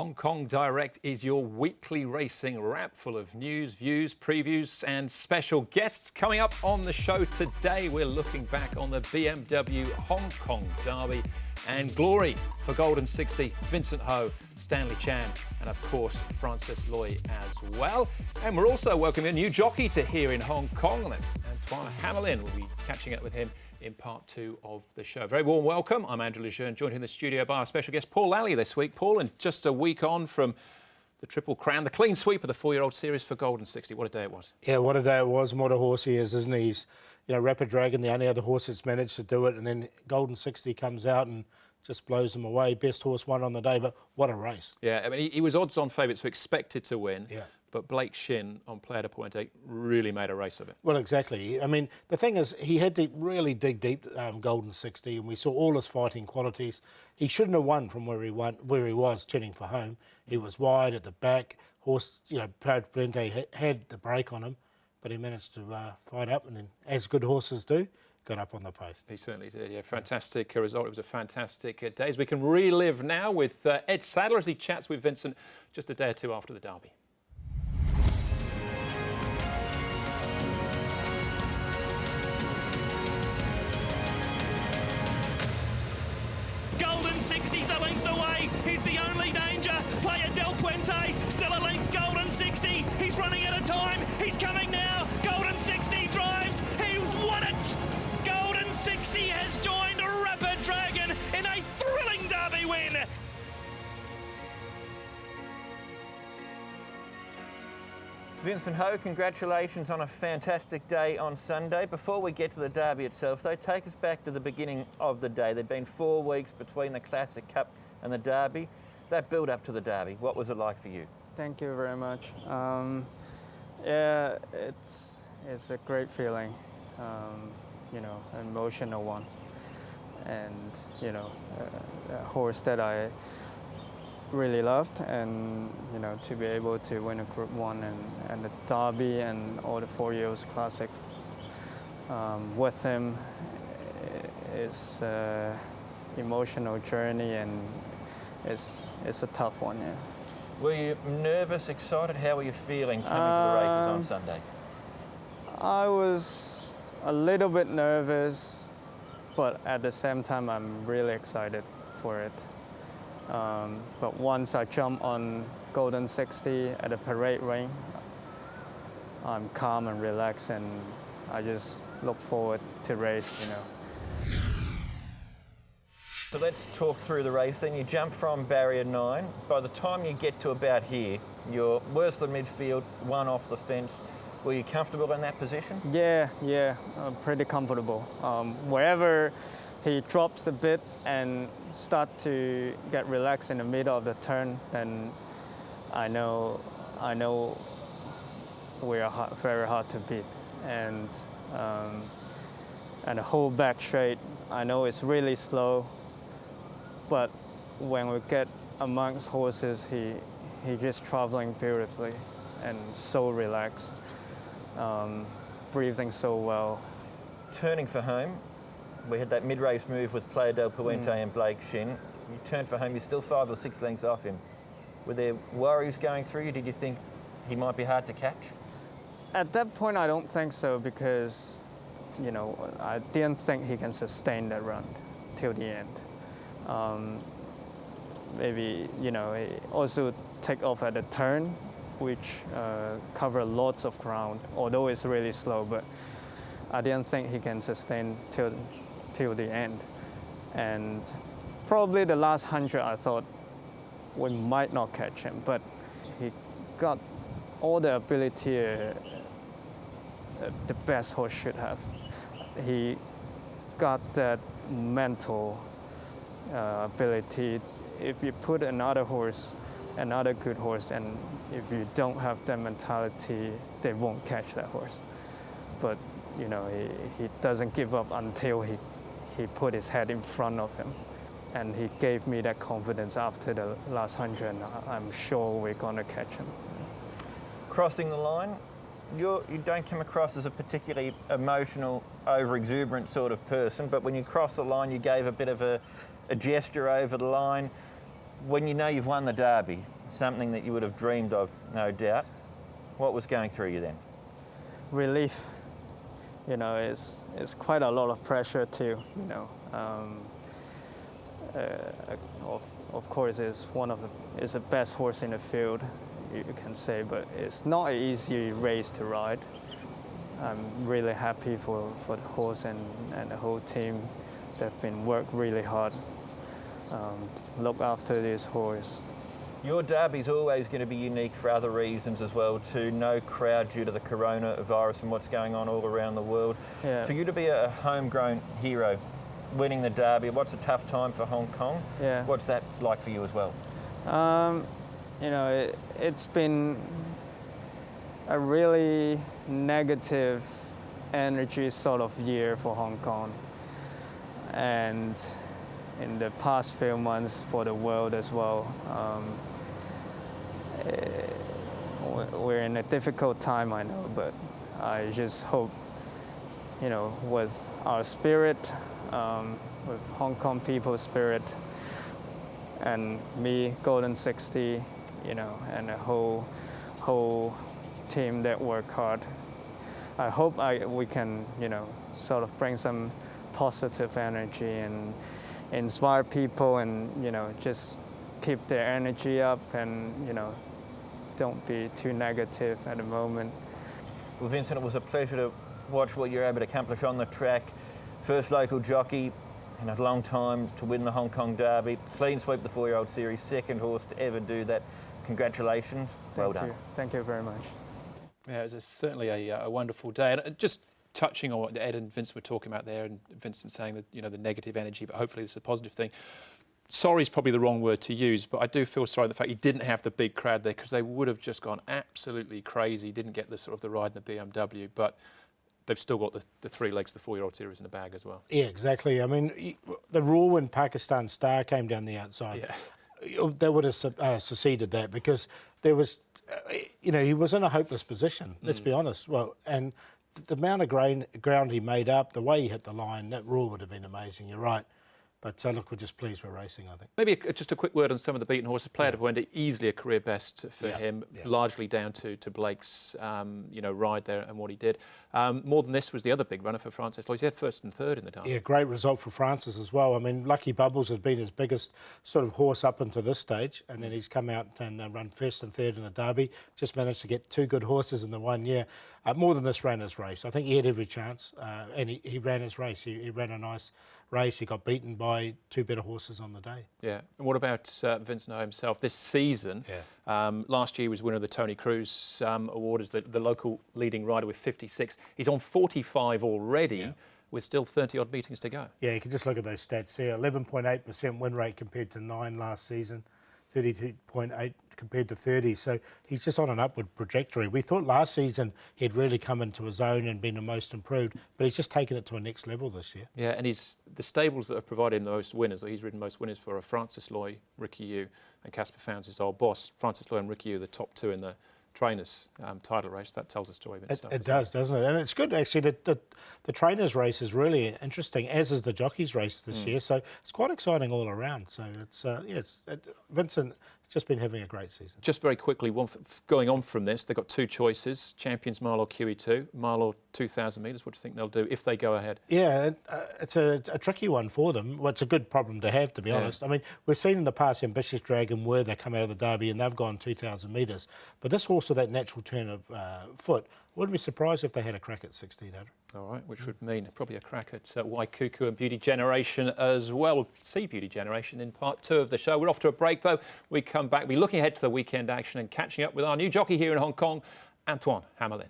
Hong Kong Direct is your weekly racing wrap full of news, views, previews and special guests. Coming up on the show today, we're looking back on the BMW Hong Kong Derby and glory for Golden 60, Vincent Ho, Stanley Chan and of course Francis Loy as well. And we're also welcoming a new jockey to here in Hong Kong, and that's Antoine Hamelin. We'll be catching up with him in part two of the show. Very warm welcome. I'm Andrew Le Jeune, joined in the studio by our special guest, Paul Lally, this week. Paul, and just a week on from the Triple Crown, the clean sweep of the four-year-old series for Golden 60. What a day it was. Yeah, what a day it was, and what a horse he is, isn't he? He's, Rapid Dragon, the only other horse that's managed to do it, and then Golden 60 comes out and just blows him away. Best horse won on the day, but what a race. Yeah, I mean, he was odds-on favourite, so expected to win. Yeah. But Blake Shin on Play to Point 8 really made a race of it. Well, exactly. I mean, the thing is, he had to really dig deep, Golden 60, and we saw all his fighting qualities. He shouldn't have won from where he was turning for home. He was wide at the back. Horse, Play to Point 8 had the break on him, but he managed to fight up, and then, as good horses do, got up on the post. He certainly did, yeah. Fantastic result. It was a fantastic day. We can relive now with Ed Sadler as he chats with Vincent just a day or two after the Derby. Golden 60's a length away. He's the only danger. Playa del Puente, still a length. Golden 60. He's running out of time. He's coming now. Golden 60 drives. He's won it. Golden 60 has joined Rapid Dragon in a thrilling Derby win. Vincent Ho, congratulations on a fantastic day on Sunday. Before we get to the Derby itself, though, take us back to the beginning of the day. There'd been 4 weeks between the Classic Cup and the Derby. That build up to the Derby, what was it like for you? Thank you very much. Yeah, it's a great feeling, an emotional one. And, a horse that I really loved, and to be able to win a Group 1 and the Derby and all the 4-year-olds Classic with him is an emotional journey, and it's a tough one. Yeah. Were you nervous, excited? How were you feeling coming to the races on Sunday? I was a little bit nervous, but at the same time I'm really excited for it. But once I jump on Golden 60 at the parade ring, I'm calm and relaxed, and I just look forward to race, So let's talk through the race then. You jump from barrier 9. By the time you get to about here, you're worse than midfield, 1 off the fence. Were you comfortable in that position? Yeah, pretty comfortable. Wherever he drops a bit and start to get relaxed in the middle of the turn, then I know we are very hard to beat. And the whole back straight, I know it's really slow, but when we get amongst horses, he just traveling beautifully and so relaxed, breathing so well. Turning for home, we had that mid-race move with Playa del Puente and Blake Shin. You turned for home, you're still 5 or 6 lengths off him. Were there worries going through you? Did you think he might be hard to catch? At that point, I don't think so, because, I didn't think he can sustain that run till the end. Maybe, he also take off at a turn, which cover lots of ground, although it's really slow, but I didn't think he can sustain till the end. And probably the last 100, I thought we might not catch him, but he got all the ability the best horse should have. He got that mental ability. If you put another good horse, and if you don't have that mentality, they won't catch that horse. But he doesn't give up until he put his head in front of him. And he gave me that confidence after the last 100, and I'm sure we're going to catch him. Crossing the line, you don't come across as a particularly emotional, over-exuberant sort of person, but when you cross the line, you gave a bit of a gesture over the line. When you know you've won the Derby, something that you would have dreamed of, no doubt, what was going through you then? Relief. You know, it's quite a lot of pressure too. You know, of course, it's the best horse in the field, you can say, but it's not an easy race to ride. I'm really happy for the horse and the whole team. They've been worked really hard to look after this horse. Your Derby's always going to be unique for other reasons as well too. No crowd due to the coronavirus and what's going on all around the world. Yeah. For you to be a homegrown hero, winning the Derby, what's a tough time for Hong Kong? Yeah. What's that like for you as well? You know, it's been a really negative energy sort of year for Hong Kong. And in the past few months for the world as well. We're in a difficult time, I know, but I just hope, you know, with our spirit, with Hong Kong people's spirit, and me, Golden 60, you know, and the whole team that work hard, I hope we can, you know, sort of bring some positive energy and inspire people, and you know, just keep their energy up, and you know, don't be too negative at the moment. Well, Vincent, it was a pleasure to watch what you're able to accomplish on the track. First local jockey in a long time to win the Hong Kong Derby, clean sweep the 4-year-old series, second horse to ever do that. Congratulations, well done. Thank you very much. Yeah, it was certainly a wonderful day. And just touching on what Ed and Vincent were talking about there, and Vincent saying that, you know, the negative energy, but hopefully this is a positive thing. Sorry is probably the wrong word to use, but I do feel sorry the fact he didn't have the big crowd there, because they would have just gone absolutely crazy. Didn't get the sort of the ride in the BMW, but they've still got the 3 legs, the 4-year-old series in the bag as well. Yeah, exactly. I mean, the rule when Pakistan Star came down the outside, they would have seceded that, because there was, you know, he was in a hopeless position, let's be honest. Well, and the amount of ground he made up, the way he hit the line, that rule would have been amazing, you're right. But look, we're just pleased we're racing, I think. Maybe just a quick word on some of the beaten horses. Player de Buenda, easily a career best for him, largely down to Blake's you know, ride there and what he did. More than this was the other big runner for Francis Lloyd. He had first and third in the Derby. Yeah, great result for Francis as well. I mean, Lucky Bubbles has been his biggest sort of horse up until this stage, and then he's come out and run first and third in the Derby. Just managed to get 2 good horses in the 1 year. More than this, ran his race. I think he had every chance, and he ran his race. He ran a nice race. He got beaten by 2 better horses on the day. Yeah. And what about Vincent Ho himself this season? Last year he was winner of the Tony Cruz Award as the local leading rider with 56. He's on 45 already, with still 30-odd meetings to go. Yeah, you can just look at those stats there. 11.8% win rate compared to 9 last season. 32.8 compared to 30, so he's just on an upward trajectory. We thought last season he'd really come into his own and been the most improved, but he's just taken it to a next level this year. Yeah, and the stables that have provided him the most winners, or he's ridden most winners for, are Francis Loy, Ricky Yu, and Casper Founds, his old boss. Francis Loy and Ricky Yu, the top 2 in the trainers title race. That tells a story of itself. It does, doesn't it? And it's good actually. The trainers race is really interesting, as is the jockeys race this year. So it's quite exciting all around. So it's Vincent has just been having a great season. Just very quickly, going on from this, they've got 2 choices: Champions Mile or QE2, Mile or 2,000 metres. What do you think they'll do if they go ahead? Yeah, it's a tricky one for them. Well, it's a good problem to have, to be honest. I mean, we've seen in the past Ambitious Dragon where they come out of the Derby and they've gone 2,000 metres. But this horse with that natural turn of foot, wouldn't be surprised if they had a crack at 1,600. All right, which would mean probably a crack at Waikuku and Beauty Generation as well. We'll see Beauty Generation in part 2 of the show. We're off to a break though. We come back, we're looking ahead to the weekend action and catching up with our new jockey here in Hong Kong, Antoine Hamelin.